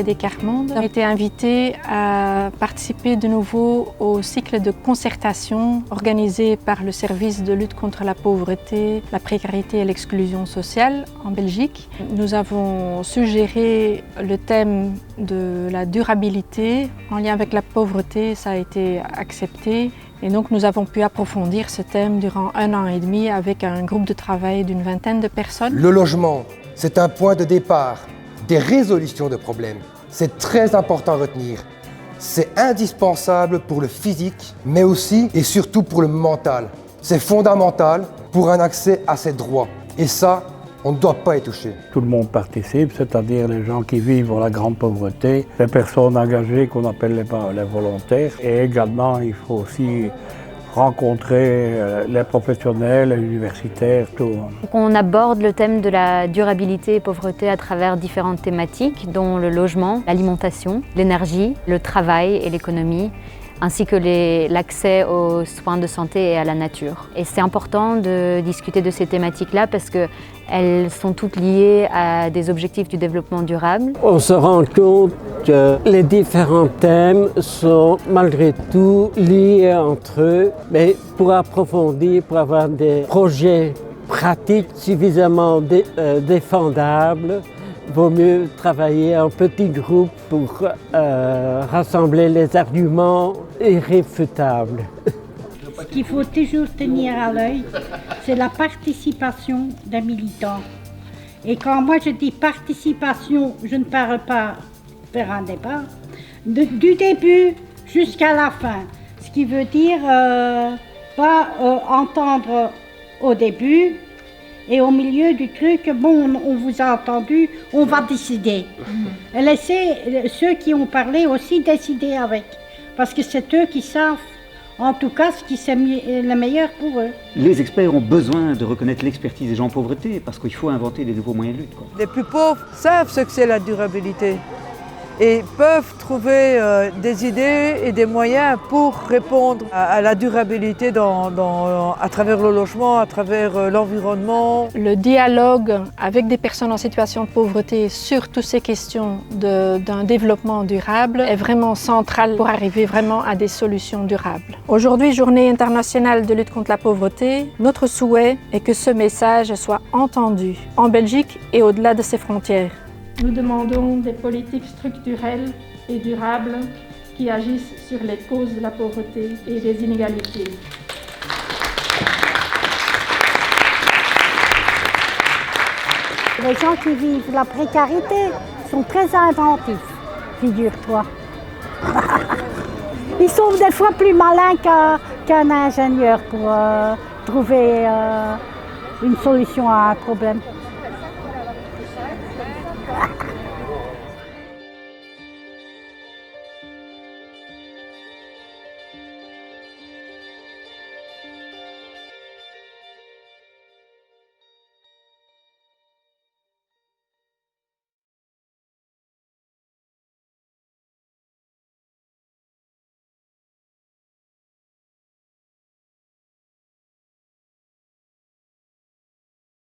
CD Carmonde. J'ai été invitée à participer de nouveau au cycle de concertation organisé par le service de lutte contre la pauvreté, la précarité et l'exclusion sociale en Belgique. Nous avons suggéré le thème de la durabilité en lien avec la pauvreté, ça a été accepté. Et donc nous avons pu approfondir ce thème durant 1 an et demi avec un groupe de travail d'une vingtaine de personnes. Le logement, c'est un point de départ des résolutions de problèmes. C'est très important à retenir. C'est indispensable pour le physique, mais aussi et surtout pour le mental. C'est fondamental pour un accès à ses droits. Et ça, on ne doit pas y toucher. Tout le monde participe, c'est-à-dire les gens qui vivent dans la grande pauvreté, les personnes engagées qu'on appelle les volontaires. Et également, il faut aussi rencontrer les professionnels, les universitaires, tout. On aborde le thème de la durabilité et pauvreté à travers différentes thématiques, dont le logement, l'alimentation, l'énergie, le travail et l'économie, ainsi que l'accès aux soins de santé et à la nature. Et c'est important de discuter de ces thématiques-là parce qu'elles sont toutes liées à des objectifs du développement durable. On se rend compte que les différents thèmes sont malgré tout liés entre eux, mais pour approfondir, pour avoir des projets pratiques suffisamment défendables, il vaut mieux travailler en petits groupes pour rassembler les arguments irréfutables. Ce qu'il faut toujours tenir à l'œil, c'est la participation d'un militant. Et quand moi je dis participation, je ne parle pas faire un débat, du début jusqu'à la fin. Ce qui veut dire pas entendre au début, et au milieu du truc, bon, on vous a entendu, on va décider. Laissez ceux qui ont parlé aussi décider avec. Parce que c'est eux qui savent, en tout cas, ce qui est le meilleur pour eux. Les experts ont besoin de reconnaître l'expertise des gens en pauvreté, parce qu'il faut inventer des nouveaux moyens de lutte, quoi. Les plus pauvres savent ce que c'est la durabilité et peuvent trouver des idées et des moyens pour répondre à la durabilité à travers le logement, à travers l'environnement. Le dialogue avec des personnes en situation de pauvreté sur toutes ces questions d'un développement durable est vraiment central pour arriver vraiment à des solutions durables. Aujourd'hui, Journée internationale de lutte contre la pauvreté, notre souhait est que ce message soit entendu en Belgique et au-delà de ses frontières. Nous demandons des politiques structurelles et durables qui agissent sur les causes de la pauvreté et des inégalités. Les gens qui vivent la précarité sont très inventifs, figure-toi. Ils sont des fois plus malins qu'un ingénieur pour trouver une solution à un problème.